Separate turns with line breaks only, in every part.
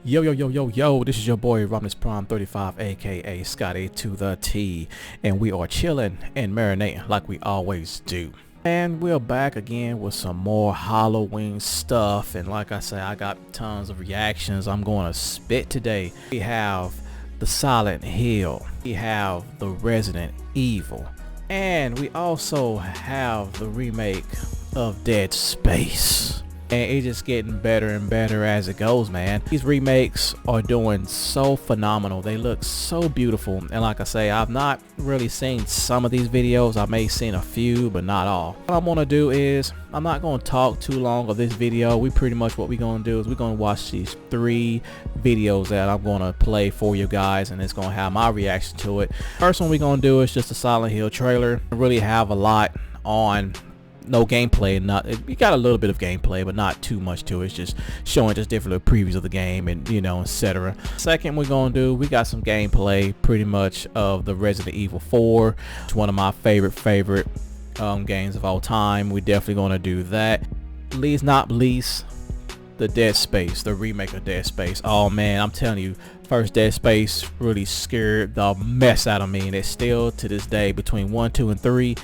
Yo, yo, yo, yo, yo, this is your boy Romulus Prime 35, aka Scotty to the T, and we are chilling and marinating like we always do. And we're back again with some more Halloween stuff, and like I say, I got tons of reactions I'm going to spit today. We have the Silent Hill, we have the Resident Evil, and we also have the remake of Dead Space. And it's just getting better and better as it goes, man. These remakes are doing so phenomenal. They look so beautiful. And like I say, I've not really seen some of these videos. I may have seen a few, but not all. What I'm gonna do is, I'm not gonna talk too long of this video. What we're gonna do is we're gonna watch these 3 videos that I'm gonna play for you guys, and it's gonna have my reaction to it. First one we're gonna do is just a Silent Hill trailer. I really have a lot on. No gameplay, you got a little bit of gameplay, but not too much to it. It's just showing just different little previews of the game and etc. Second, we got some gameplay pretty much of the Resident Evil 4. It's one of my favorite games of all time. We're definitely gonna do that. Least not least, the Dead Space, the remake of Dead Space. Oh man, I'm telling you, first Dead Space really scared the mess out of me, and it's still to this day between 1, 2, and 3.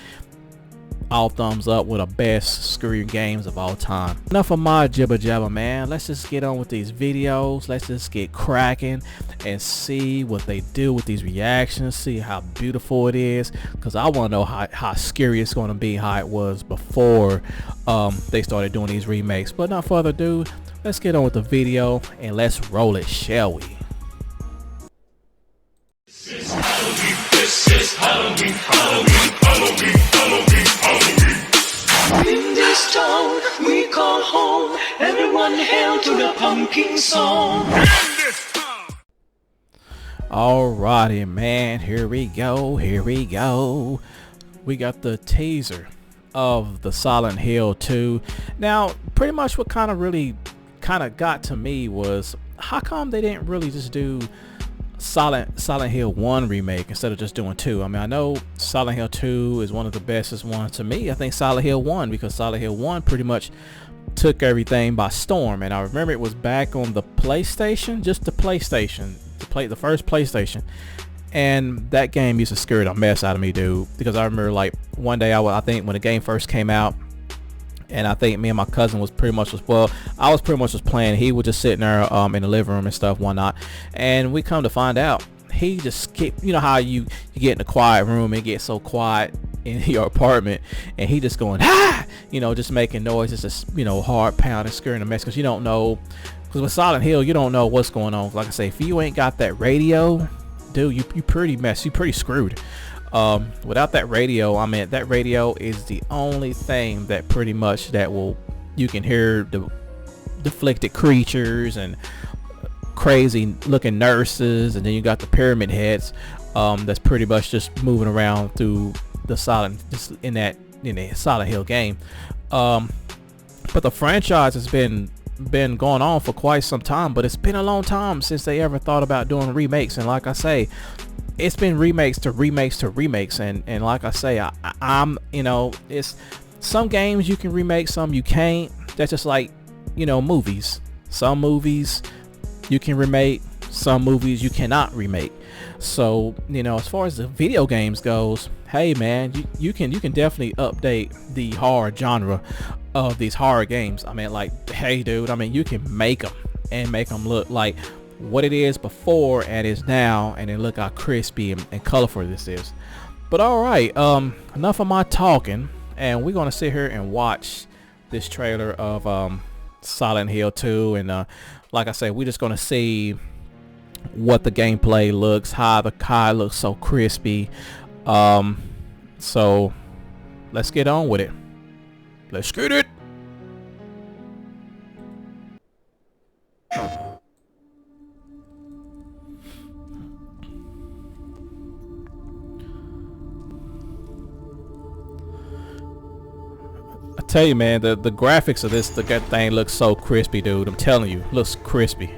All thumbs up with the best scary games of all time. Enough of my jibber jabber, man. Let's just get on with these videos. Let's just get cracking and see what they do with these reactions, see how beautiful it is, because I want to know how scary it's going to be, how it was before they started doing these remakes. But not further ado, let's get on with the video and let's roll it, shall we?
This is Halloween, Halloween, Halloween, Halloween, Halloween. In this town we call home, everyone hail to the pumpkin song.
Alrighty, man, here we go. We got the teaser of the Silent Hill 2. Now, pretty much what kind of got to me was, how come they didn't really just do Silent Hill 1 remake instead of just doing 2? I mean, I know Silent Hill 2 is one of the bestest ones to me. I think Silent Hill 1, because Silent Hill 1 pretty much took everything by storm, and I remember it was back on the PlayStation, just the PlayStation, the first PlayStation, and that game used to scare the mess out of me, dude, because I remember like one day I think when the game first came out, and I think me and my cousin was pretty much I was pretty much just playing. He was just sitting there in the living room and stuff, whatnot. And we come to find out, he just kept, you know how you get in a quiet room and get so quiet in your apartment, and he just going just making noises, just hard pounding, scaring the mess, because you don't know, because with Silent Hill you don't know what's going on. Like I say, if you ain't got that radio, dude, you pretty messed, you pretty screwed. Without that radio, I mean, that radio is the only thing that pretty much you can hear the deflected creatures and crazy looking nurses, and then you got the pyramid heads that's pretty much just moving around through the in that Silent Hill game. But the franchise has been going on for quite some time, but it's been a long time since they ever thought about doing remakes. And like I say, it's been remakes to remakes to remakes, and like I say, it's some games you can remake, some you can't. That's just like movies. Some movies you can remake, some movies you cannot remake. So as far as the video games goes, hey man, you can definitely update the horror genre of these horror games. I mean, like, hey dude, I mean, you can make them and make them look like what it is before and is now, and then look how crispy and colorful this is. But all right, enough of my talking, and we're gonna sit here and watch this trailer of Silent Hill 2, and like I say, we're just gonna see what the gameplay looks, how the car looks so crispy. So let's get on with it. Let's get it. I tell you, man, the graphics of this thing looks so crispy, dude. I'm telling you, looks crispy.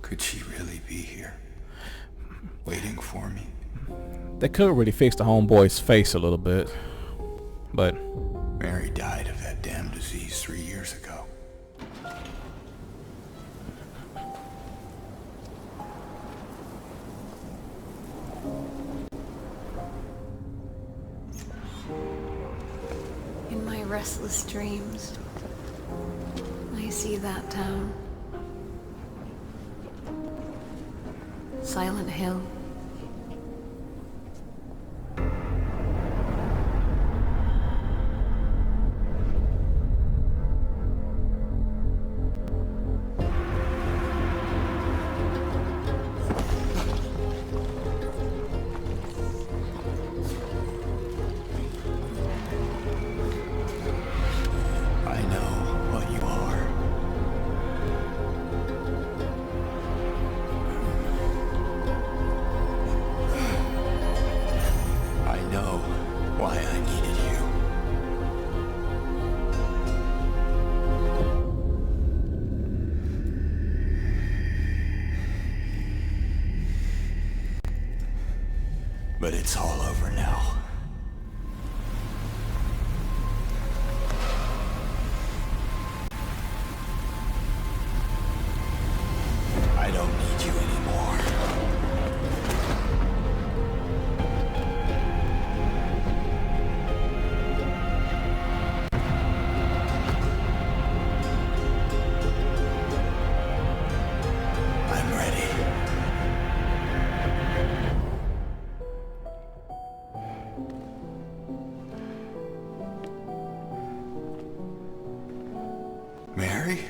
Could she really be here, waiting for me?
They could really fix the homeboy's face a little bit, but
Mary died of that damn disease 3 years ago.
In my restless dreams, I see that town. Silent Hill.
I know what you are. I know why I needed you. But it's all over now. I don't need you anymore. I'm ready. Mary?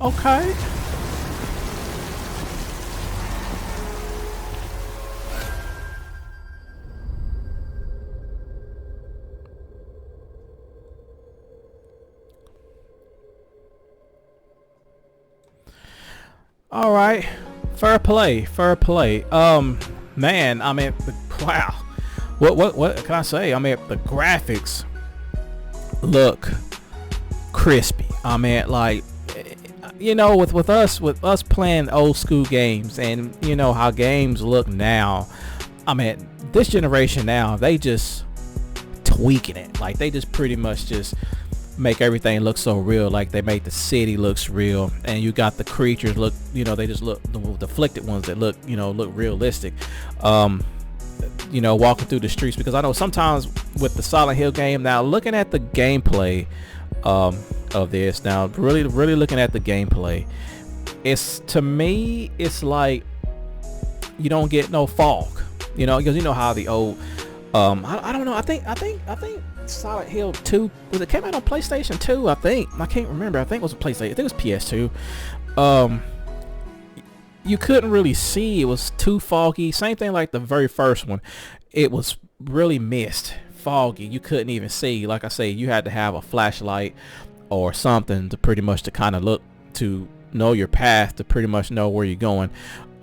okay. All right, fair play, fair play. Man, I mean, wow. What can I say? I mean, the graphics look crispy. I mean, like, you know, with us playing old school games, and you know how games look now. I mean, this generation now, they just tweaking it. Like, they just pretty much just make everything look so real. Like, they make the city looks real, and you got the creatures look, you know, they just look, the afflicted ones that look, you know, look realistic. You know, walking through the streets, because I know sometimes with the Silent Hill game, now looking at the gameplay of this, now really looking at the gameplay, it's, to me, it's like you don't get no fog, you know, because you know how the old I don't know, I think Silent Hill 2, was it came out on PlayStation 2? I can't remember. I think it was a PlayStation. I think it was PS2. You couldn't really see. It was too foggy. Same thing like the very first one. It was really mist, foggy. You couldn't even see. Like I say, you had to have a flashlight or something to pretty much to kind of look, to know your path, to pretty much know where you're going.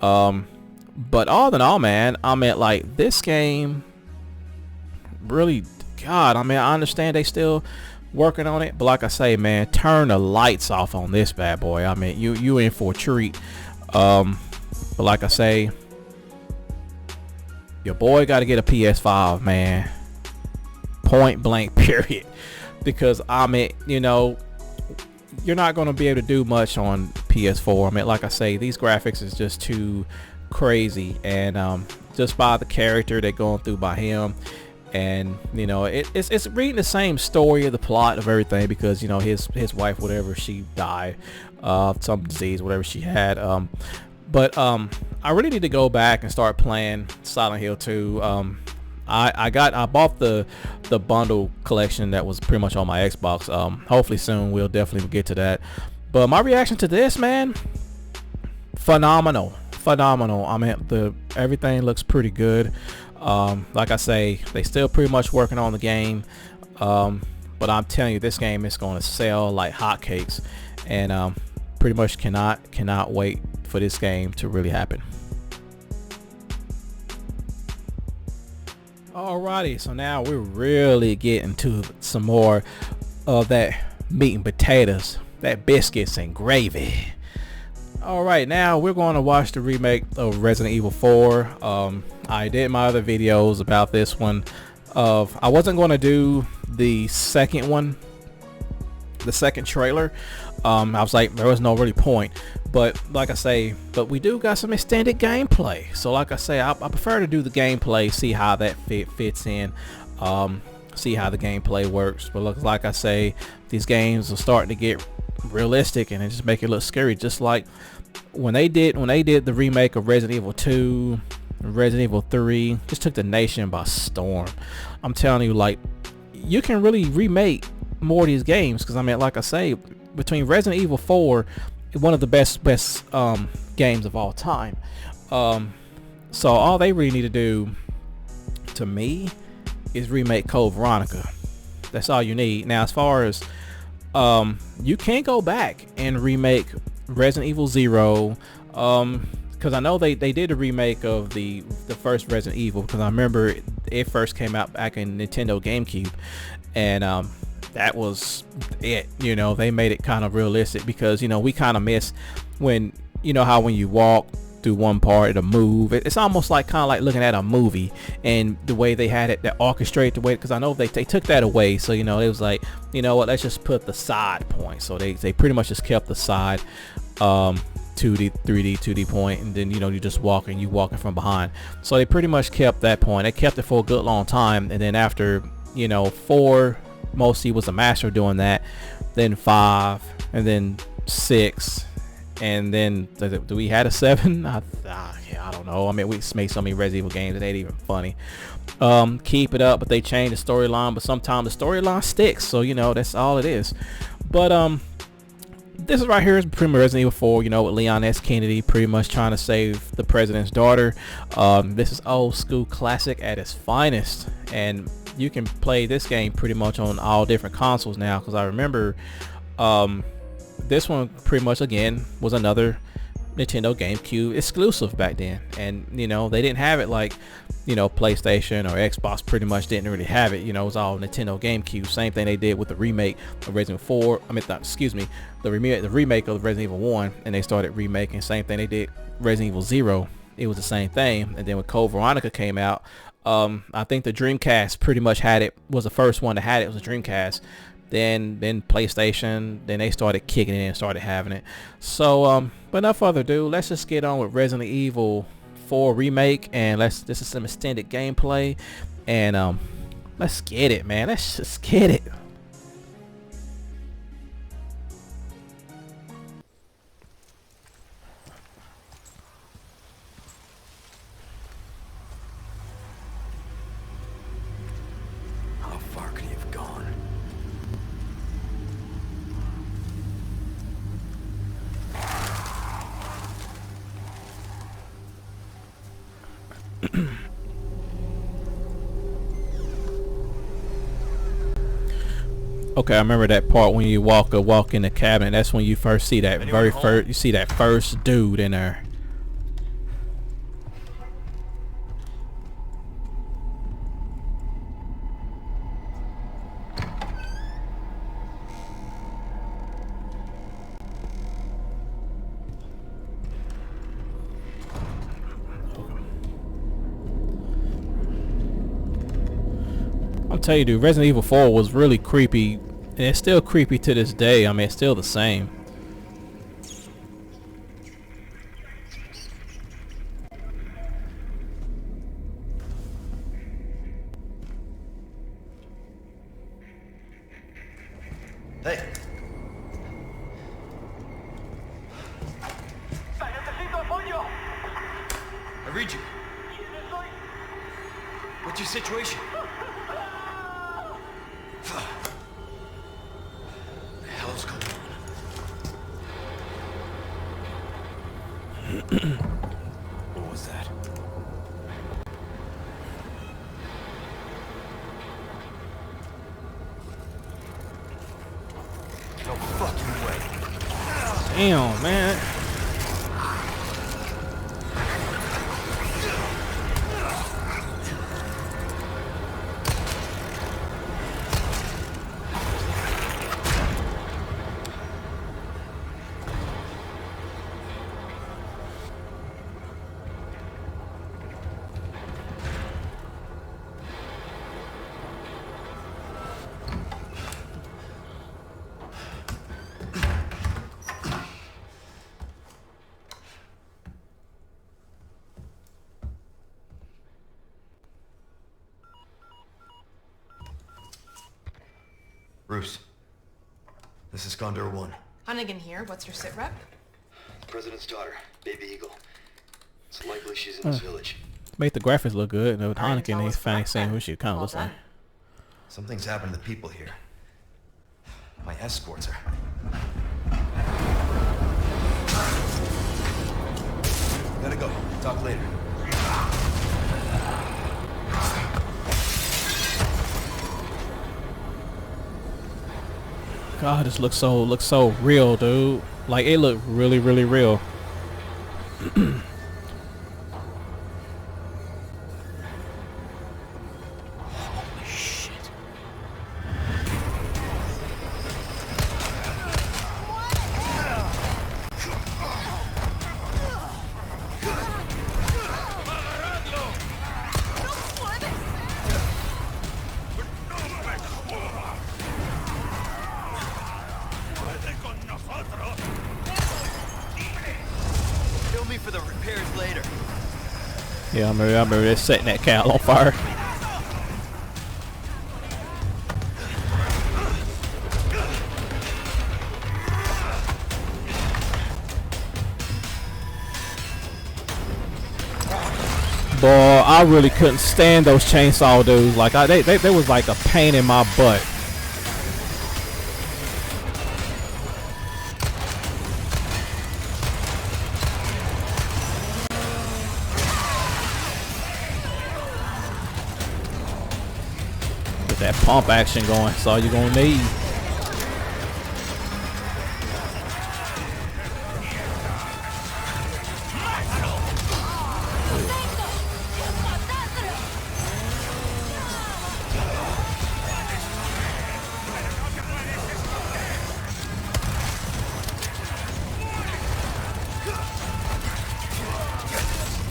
But all in all, man, I mean, like, this game really, God, I mean, I understand they still working on it, but like I say, man, turn the lights off on this bad boy. I mean, you in for a treat. But like I say, your boy got to get a PS5, man. Point blank, period. Because I mean, you know, you're not going to be able to do much on PS4. I mean, like I say, these graphics is just too crazy, and just by the character they're going through by him. And you know, it's reading the same story of the plot of everything, because you know, his wife, whatever, she died of some disease, whatever she had. But I really need to go back and start playing Silent Hill 2. I bought the bundle collection that was pretty much on my Xbox. Hopefully soon we'll definitely get to that. But my reaction to this, man, phenomenal. I mean, everything looks pretty good. Like I say, they still pretty much working on the game, but I'm telling you, this game is going to sell like hotcakes, and pretty much cannot wait for this game to really happen. Alrighty, so now we're really getting to some more of that meat and potatoes that biscuits and gravy. All right, now we're going to watch the remake of Resident Evil 4. I did my other videos about this one. I wasn't going to do the second one, the second trailer. I was like, there was no really point. But like I say, but we do got some extended gameplay. So like I say, I prefer to do the gameplay, see how that fits in, see how the gameplay works. But look, like I say, these games are starting to get realistic and it just make it look scary, just like when they did the remake of Resident Evil 2, Resident Evil 3, just took the nation by storm. I'm telling you, like, you can really remake more of these games, because I mean, like I say, between Resident Evil 4, one of the best games of all time, so all they really need to do, to me, is remake Code Veronica. That's all you need. Now, as far as you can go back and remake Resident Evil 0, because I know they did a remake of the first Resident Evil, because I remember it first came out back in Nintendo GameCube, and that was it. You know, they made it kind of realistic, because you know, we kind of miss when, you know how when you walk through one part it'll move. It's almost like kind of like looking at a movie, and the way they had it, that orchestrate the way, because I know they took that away. So you know, it was like, you know what, let's just put the side point. So they pretty much just kept the side 2D 3D 2D point, and then you know, you just walking from behind. So they pretty much kept that point. They kept it for a good long time, and then after, you know, 4 mostly was a master of doing that, then 5, and then 6, and then do we had a 7? I don't know. I mean, we made so many Resident Evil games that ain't even funny. Keep it up, but they changed the storyline, but sometimes the storyline sticks, so you know, that's all it is. But this is right here is pretty much Resident Evil 4, you know, with Leon S. Kennedy pretty much trying to save the president's daughter. This is old school classic at its finest, and you can play this game pretty much on all different consoles now, because I remember this one pretty much again was another Nintendo GameCube exclusive back then, and you know, they didn't have it like, you know, PlayStation or Xbox pretty much didn't really have it. You know, it was all Nintendo GameCube. Same thing they did with the remake of Resident Evil 4. I mean, excuse me, the remake of Resident Evil 1, and they started remaking. Same thing they did Resident Evil 0. It was the same thing. And then when Code Veronica came out, I think the Dreamcast pretty much had it, was the first one to had it, was a Dreamcast. Then PlayStation, then they started kicking it and started having it. So but enough further ado, let's just get on with Resident Evil 4 remake, and this is some extended gameplay, and let's get it, man. Let's just get it.
How far could he have gone?
Okay, I remember that part when you walk in the cabinet. That's when you first see that you see that first dude in there. I'll tell you, dude, Resident Evil 4 was really creepy, and it's still creepy to this day. I mean, it's still the same.
Hey. I read you. What's your situation? What the hell's going on? What was that? No fucking way.
Damn, man.
This is Condor 1.
Hunnigan here. What's your sit rep?
President's daughter, Baby Eagle. It's likely she's in this village.
Make the graphics look good. And with
All right,
Heineken,
tell
he's
us
finally
about
saying
that.
who she kind of
Well
looks like.
done.
Something's happened to the people here. My escorts are... Gotta go. Talk later.
God, this looks so real, dude. Like it looked really real. Holy shit.
Kill me for the repairs later.
Yeah, I remember this setting that cow on fire. Boy, I really couldn't stand those chainsaw dudes. Like they was like a pain in my butt. Get that pump action going. That's all you're gonna need.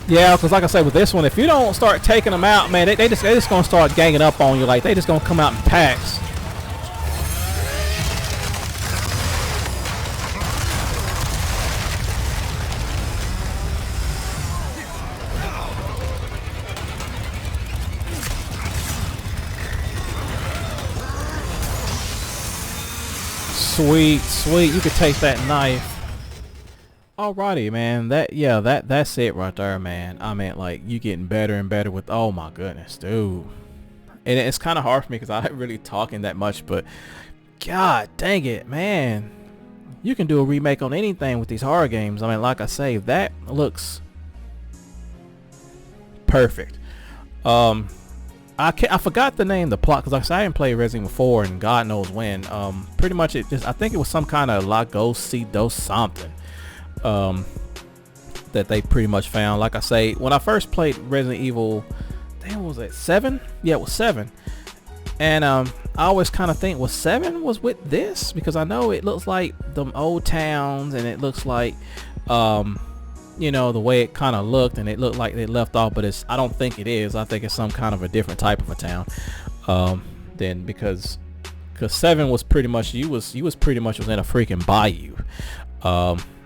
Yeah, because like I said, with this one, if you don't start taking them out, man, they just gonna start ganging up on you. Like they just gonna come out in packs. Sweet, you could take that knife. Alrighty, man. That's it right there, man. I mean, like, you getting better and better with, oh my goodness, dude. And it's kind of hard for me because I ain't really talking that much, but god dang it, man. You can do a remake on anything with these horror games. I mean, like I say, that looks perfect. I forgot the name, the plot, because like I said, I didn't play Resident Evil 4 and God knows when. Pretty much it just, I think it was some kind of Lagos C dos something. That they pretty much found. Like I say, when I first played Resident Evil, damn, was it 7? Yeah, it was 7. And I always kind of think, was 7 was with this? Because I know it looks like them old towns, and it looks like you know, the way it kind of looked, and it looked like they left off, but I don't think it is. I think it's some kind of a different type of a town. Then because 7 was pretty much, you was pretty much was in a freaking bayou.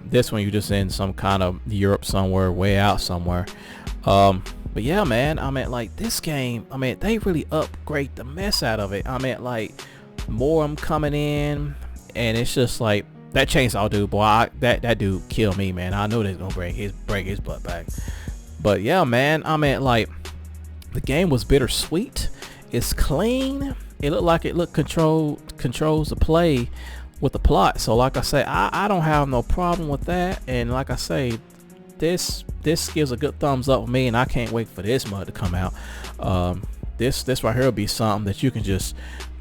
This one you just in some kind of Europe somewhere, way out somewhere. But yeah, man, I mean, like, this game, I mean, they really upgrade the mess out of it. I mean, like, more of them coming in, and it's just like that chainsaw dude, boy, that dude killed me, man. I know they're gonna break his butt back. But yeah, man, I mean, like, the game was bittersweet. It's clean. It looked like it controls the play with the plot. So like I say, I don't have no problem with that. And like I say, this gives a good thumbs up for me, and I can't wait for this mud to come out. This right here will be something that you can just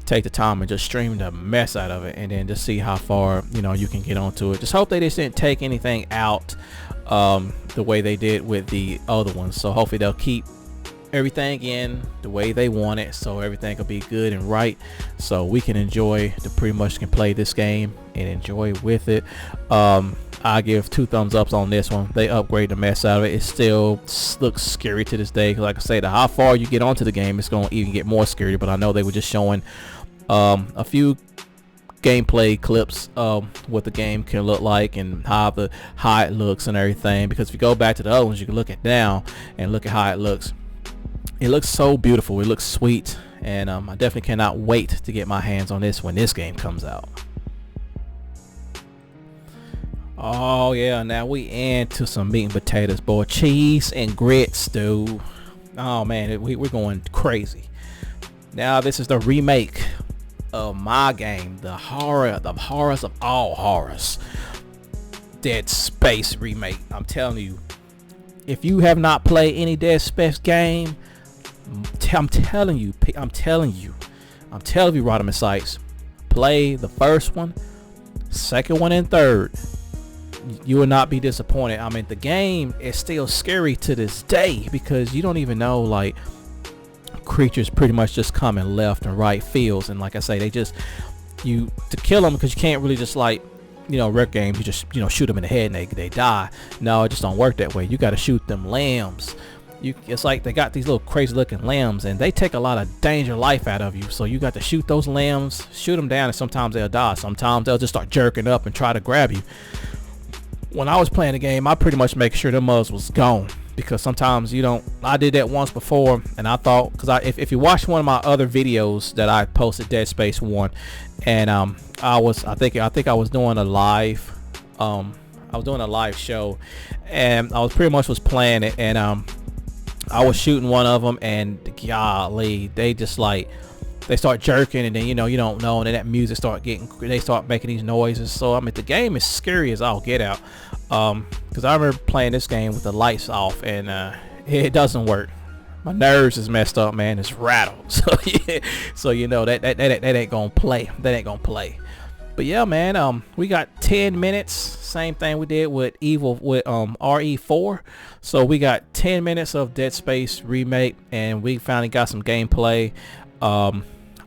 take the time and just stream the mess out of it, and then just see how far, you know, you can get onto it. Just hope they just didn't take anything out the way they did with the other ones. So hopefully they'll keep everything in the way they want it, so everything will be good and right, so we can enjoy pretty much can play this game and enjoy with it. I give 2 thumbs ups on this one. They upgrade the mess out of it. It still looks scary to this day. Like I say, the how far you get onto the game, it's going to even get more scary. But I know they were just showing a few gameplay clips what the game can look like and how it looks and everything. Because if you go back to the other ones, you can look at now and look at how it looks. It looks so beautiful. It looks sweet, and I definitely cannot wait to get my hands on this when this game comes out. Oh yeah, now we into some meat and potatoes, boy. Cheese and grits, dude. Oh man, we're going crazy. Now this is the remake of my game, the horrors of all horrors, Dead Space remake. I'm telling you, if you have not played any Dead Space game, I'm telling you, Rodimus Sites, play the first one, second one, and third. You will not be disappointed. I mean, the game is still scary to this day because you don't even know, like, creatures pretty much just come in left and right fields, and like I say, they just, you to kill them, because you can't really just, like, you know, rec games, you just, you know, shoot them in the head and they die. No, it just don't work that way. You got to shoot them lambs. It's like they got these little crazy looking lambs, and they take a lot of danger life out of you, so you got to shoot those lambs, shoot them down, and sometimes they'll die, sometimes they'll just start jerking up and try to grab you. When I was playing the game, I pretty much make sure the muzzle was gone, because sometimes you don't. I did that once before, and I thought, because if you watch one of my other videos that I posted, Dead Space 1, and I think I was doing a live show, and I was pretty much playing it, and I was shooting one of them, and golly, they just, like, they start jerking, and then, you know, you don't know, and then that music they start making these noises. So I mean, the game is scary as all get out, because I remember playing this game with the lights off, and it doesn't work. My nerves is messed up, man. It's rattled. So yeah, so you know that ain't gonna play. That ain't gonna play. But yeah, man, we got 10 minutes. Same thing we did with RE4. So we got 10 minutes of Dead Space remake, and we finally got some gameplay.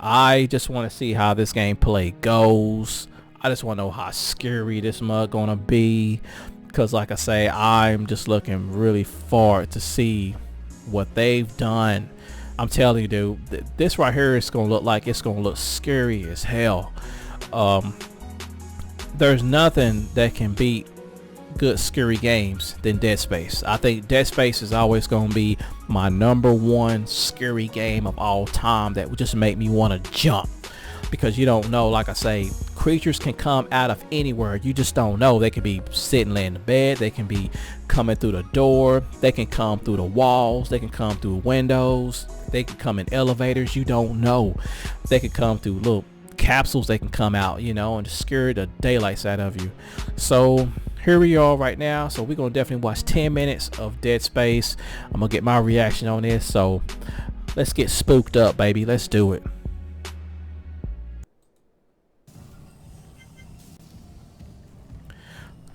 I just want to see how this gameplay goes. I just want to know how scary this mug gonna be, because like I say, I'm just looking really forward to see what they've done. I'm telling you, dude, this right here is gonna look scary as hell. There's nothing that can beat good scary games than Dead Space. I think Dead Space is always going to be my #1 scary game of all time that would just make me want to jump, because you don't know, like I say, creatures can come out of anywhere. You just don't know. They can be sitting laying in the bed, they can be coming through the door, they can come through the walls, they can come through windows, they can come in elevators. You don't know. They can come through little capsules, they can come out, you know, and just scare the daylights out of you. So here we are right now. So we're gonna definitely watch 10 minutes of Dead Space. I'm gonna get my reaction on this, so let's get spooked up, baby. Let's do it.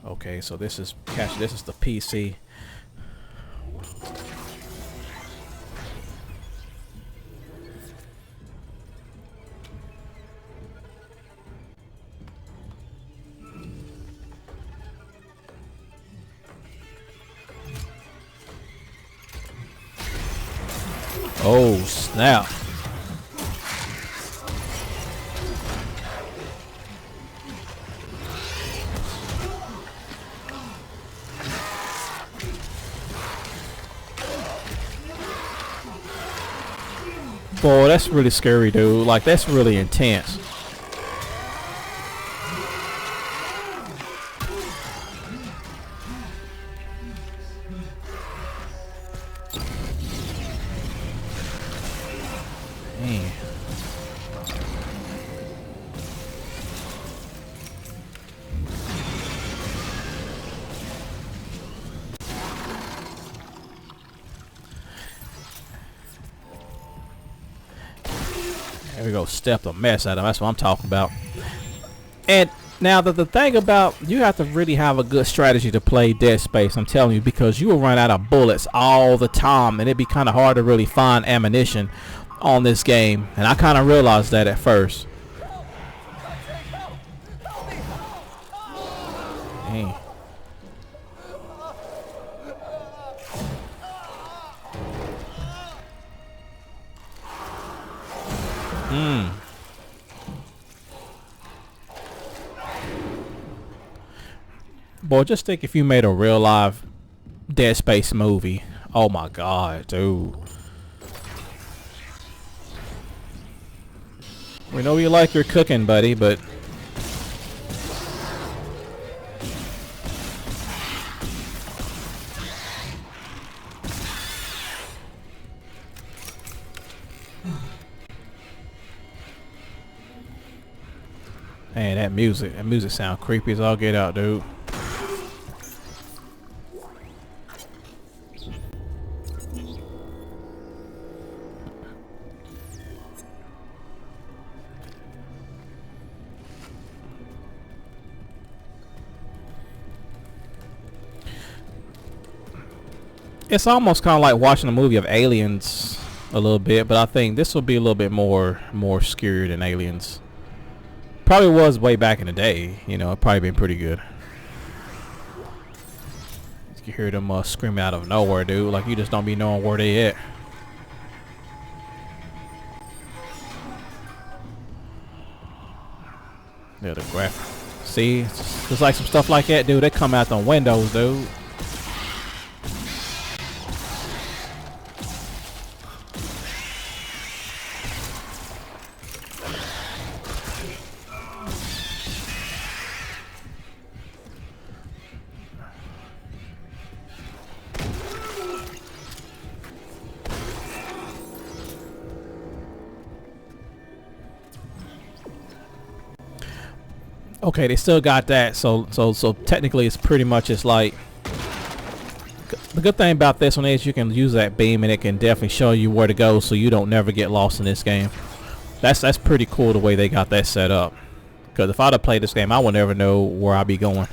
Okay, so this is the PC. Oh snap. Boy, that's really scary, dude. Like, that's really intense. Man. There we go. Step the mess out of him. That's what I'm talking about. And now the thing about, you have to really have a good strategy to play Dead Space, I'm telling you, because you will run out of bullets all the time, and it'd be kind of hard to really find ammunition on this game. And I kind of realized that at first. Dang. Boy, just think if you made a real live Dead Space movie. Oh my god, dude. We know you like your cooking, buddy, but Man, that music sound creepy as all get out, dude. It's almost kind of like watching a movie of Aliens a little bit, but I think this will be a little bit more scary than Aliens. Probably was way back in the day, you know. It probably been pretty good. You can hear them screaming out of nowhere, dude. Like you just don't be knowing where they at. Yeah, the graphic. See, just like some stuff like that, dude. They come out the windows, dude. Okay, they still got that, so technically it's pretty much it's like the good thing about this one is you can use that beam and it can definitely show you where to go, so you don't never get lost in this game. That's pretty cool the way they got that set up. Because if I'd have played this game, I would never know where I'd be going.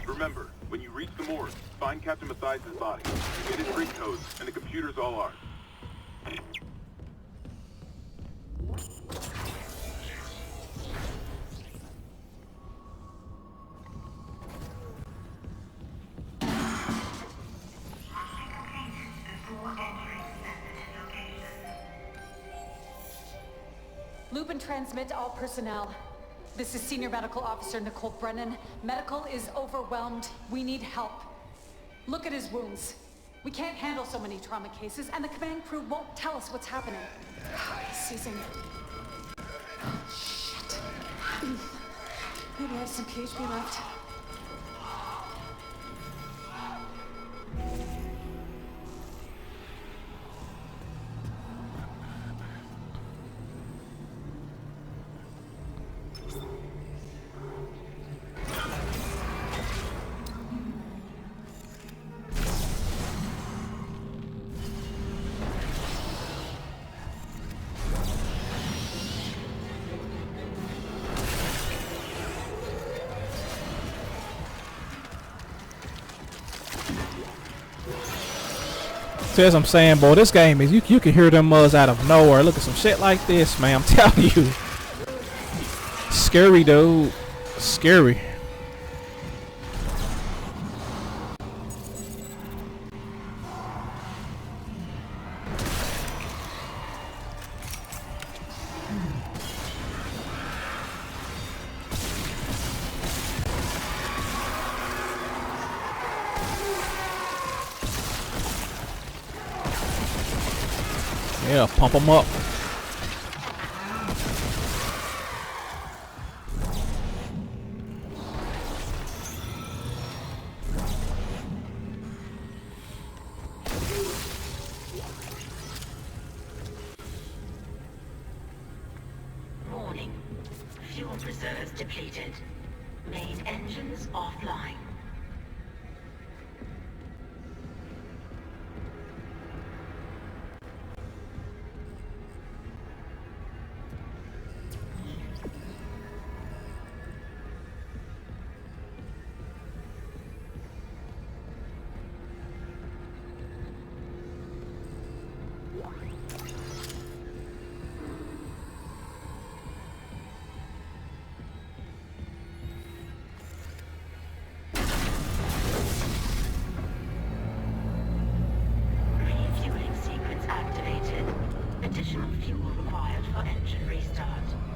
Remember, when you reach the morgue, find Captain Mathias' body. Get his street codes, and the computer's all ours.
Loop and transmit all personnel. This is Senior Medical Officer Nicole Brennan. Medical is overwhelmed. We need help. Look at his wounds. We can't handle so many trauma cases, and the command crew won't tell us what's happening. He's seizing. Shit. Maybe I have some PHP left.
See, as I'm saying, boy, this game is you can hear them out of nowhere. Look at some shit like this, man. I'm telling you, scary, dude, scary. Yeah, pump them up.
Warning. Fuel reserves depleted. Main engines offline.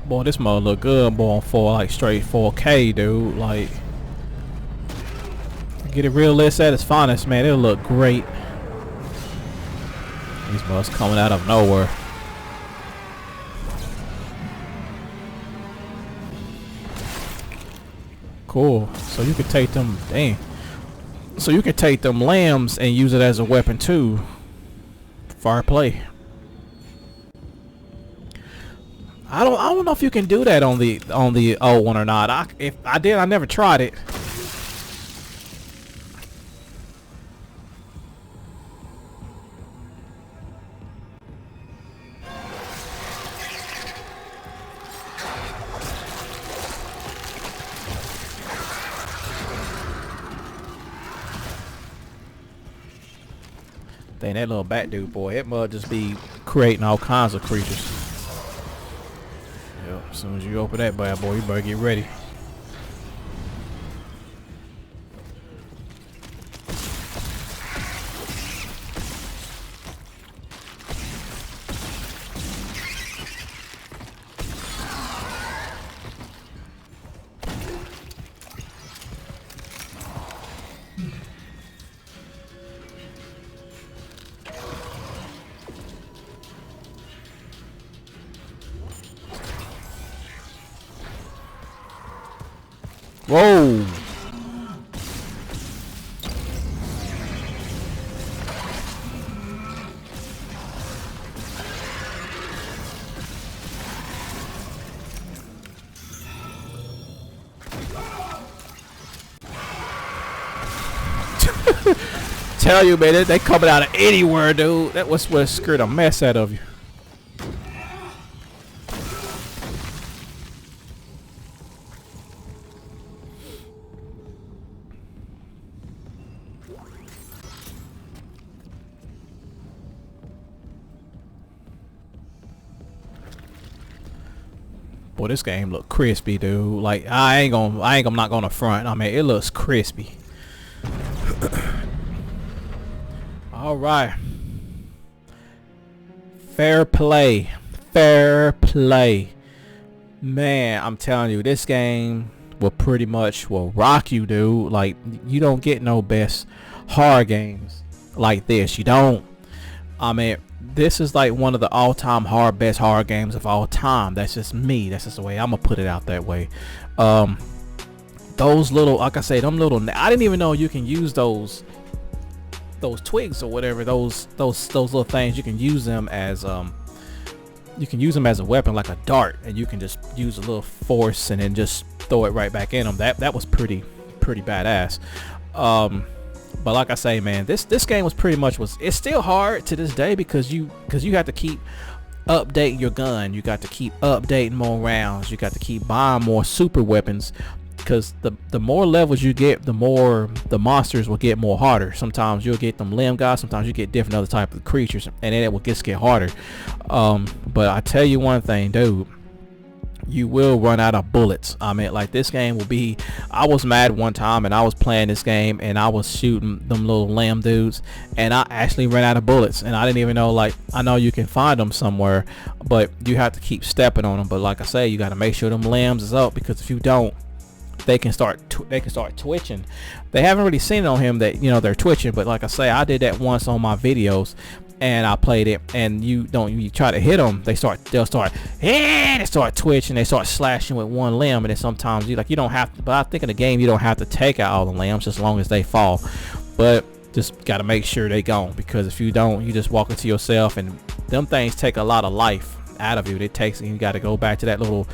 Boy, this mode look good, boy, for like straight 4K, dude. Like, get it realistic at its finest, man. It'll look great. These bugs coming out of nowhere. Cool. So you could take them. Dang. So you can take them lambs and use it as a weapon too. Fire play. I don't know if you can do that on the old one or not. If I did, I never tried it. Dang, that little bat dude, boy, it must just be creating all kinds of creatures. Yep, as soon as you open that bad boy, you better get ready. Whoa! Tell you, man, they coming out of anywhere, dude. That was what scared a mess out of you. Boy, this game look crispy, dude. Like I'm not gonna front. I mean, it looks crispy. All right. Fair play. Fair play. Man, I'm telling you, this game will pretty much rock you, dude. Like, you don't get no best horror games like this. You don't. I mean, this is like one of the all-time best horror games of all time. That's just me. That's just the way I'm gonna put it out that way. Those little, like I say, them little, I didn't even know you can use those twigs or whatever, those little things. You can use them as a weapon, like a dart, and you can just use a little force and then just throw it right back in them. That was pretty badass. But like I say, man, this game was pretty much it's still hard to this day because you have to keep updating your gun. You got to keep updating more rounds. You got to keep buying more super weapons, because the more levels you get, the more the monsters will get more harder. Sometimes you'll get them limb guys, sometimes you get different other type of creatures, and then it will just get harder. But I tell you one thing, dude, you will run out of bullets. I mean, like, this game will be, I was mad one time and I was playing this game and I was shooting them little lamb dudes and I actually ran out of bullets, and I didn't even know, like, I know you can find them somewhere, but you have to keep stepping on them. But like I say, you got to make sure them lambs is up, because if you don't, they can start twitching. They haven't really seen it on him that, you know, they're twitching, but like I say, I did that once on my videos and I played it, and you try to hit them, they'll start twitching, they start slashing with one limb, and then sometimes you don't have to, but I think in the game you don't have to take out all the limbs as long as they fall, but just got to make sure they gone, because if you don't, you just walk into yourself, and them things take a lot of life out of you. You got to go back to that little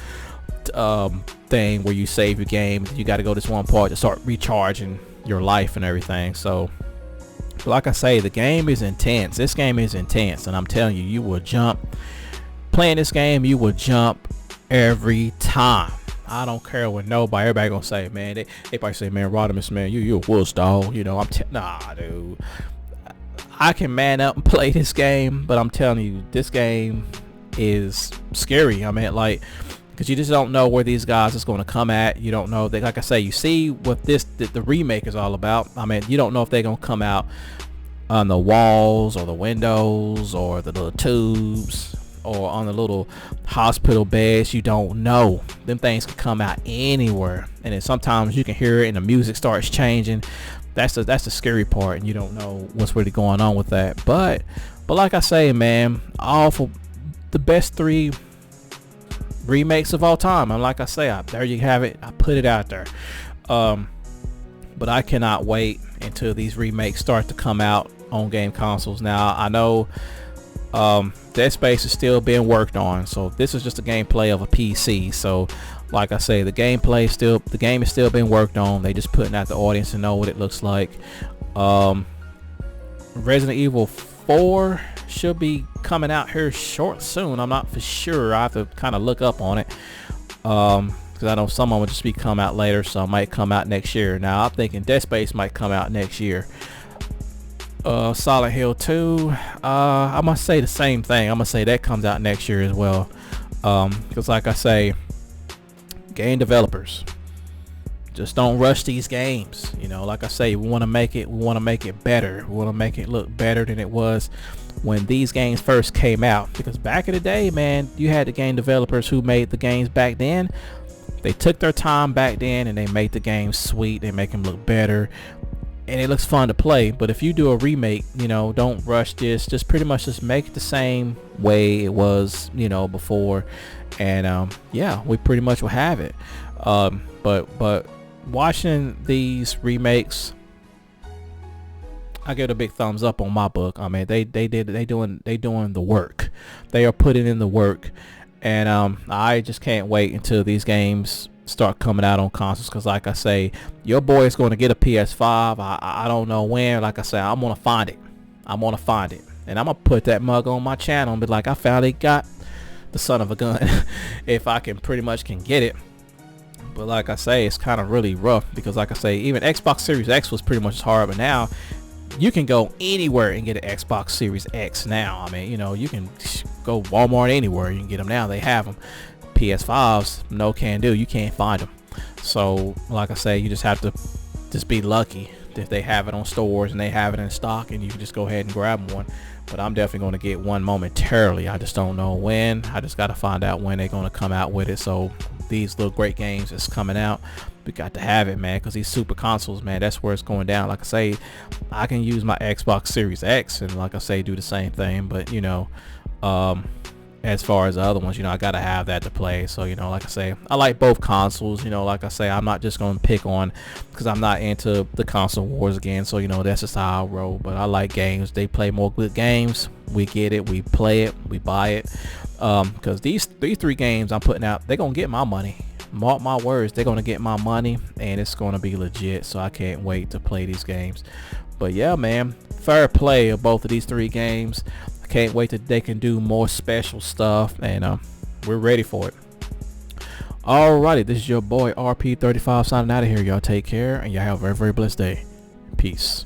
thing where you save your game. You got to go this one part to start recharging your life and everything. So like I say, the game is intense. This game is intense, and I'm telling you, you will jump playing this game. You will jump every time. I don't care what everybody gonna say, man. They probably say, man, Rodimus, man, you a wuss, dog. You know, nah, dude. I can man up and play this game, but I'm telling you, this game is scary. I mean, like, because you just don't know where these guys is going to come at. You don't know. Like I say, you see what the remake is all about. I mean, you don't know if they're going to come out on the walls or the windows or the little tubes or on the little hospital beds. You don't know. Them things can come out anywhere, and then sometimes you can hear it and the music starts changing. That's the scary part, and you don't know what's really going on with that. But But like I say, man, all for the best 3 remakes of all time. And like I say, there you have it. I put it out there. But I cannot wait until these remakes start to come out on game consoles. Now I know Dead Space is still being worked on, so this is just a gameplay of a PC. So like I say, the game is still being worked on. They just putting out the audience to know what it looks like. Resident Evil 4 should be coming out here soon. I'm not for sure. I have to kind of look up on it, because I know some of them will just be come out later, so it might come out next year. Now I'm thinking Dead Space might come out next year. Silent Hill 2, I must say the same thing. I'm gonna say that comes out next year as well, because like I say, game developers, just don't rush these games. You know, like I say, we want to make it better. We want to make it look better than it was when these games first came out, because back in the day, man, you had the game developers who made the games back then. They took their time back then and they made the games sweet. They make them look better and it looks fun to play. But if you do a remake, you know, don't rush this. Just pretty much just make it the same way it was, you know, before. And yeah, we pretty much will have it. But watching these remakes, I give it a big thumbs up on my book. I mean, they doing the work. They are putting in the work, and I just can't wait until these games start coming out on consoles. Because like I say, your boy is going to get a PS5. I don't know when. Like I say, I'm gonna find it. And I'm gonna put that mug on my channel and be like, I finally got the son of a gun. If I can pretty much can get it. But like I say, it's kind of really rough, because like I say, even Xbox Series X was pretty much hard, but now you can go anywhere and get an Xbox Series X now. I mean, you know, you can go Walmart anywhere, you can get them now. They have them. PS5s, no can do. You can't find them. So like I say, you just have to just be lucky if they have it on stores and they have it in stock, and you can just go ahead and grab one. But I'm definitely going to get one momentarily. I just don't know when. I just got to find out when they're going to come out with it. So these little great games that's coming out, we got to have it, man, because these super consoles, man, that's where it's going down. Like I say, I can use my Xbox Series X and like I say, do the same thing. But you know, as far as the other ones, you know, I gotta have that to play. So you know, like I say, I like both consoles. You know, like I say, I'm not just gonna pick on, because I'm not into the console wars again. So you know, that's just how I roll. But I like games. They play more good games. We get it, we play it, we buy it, because these three games I'm putting out, they're gonna get my money. Mark my words, they're gonna get my money, and it's gonna be legit. So I can't wait to play these games. But yeah, man, fair play of both of these 3 games. I can't wait that they can do more special stuff, and we're ready for it. Alrighty, this is your boy RP35 signing out of here. Y'all take care, and y'all have a very, very blessed day. Peace.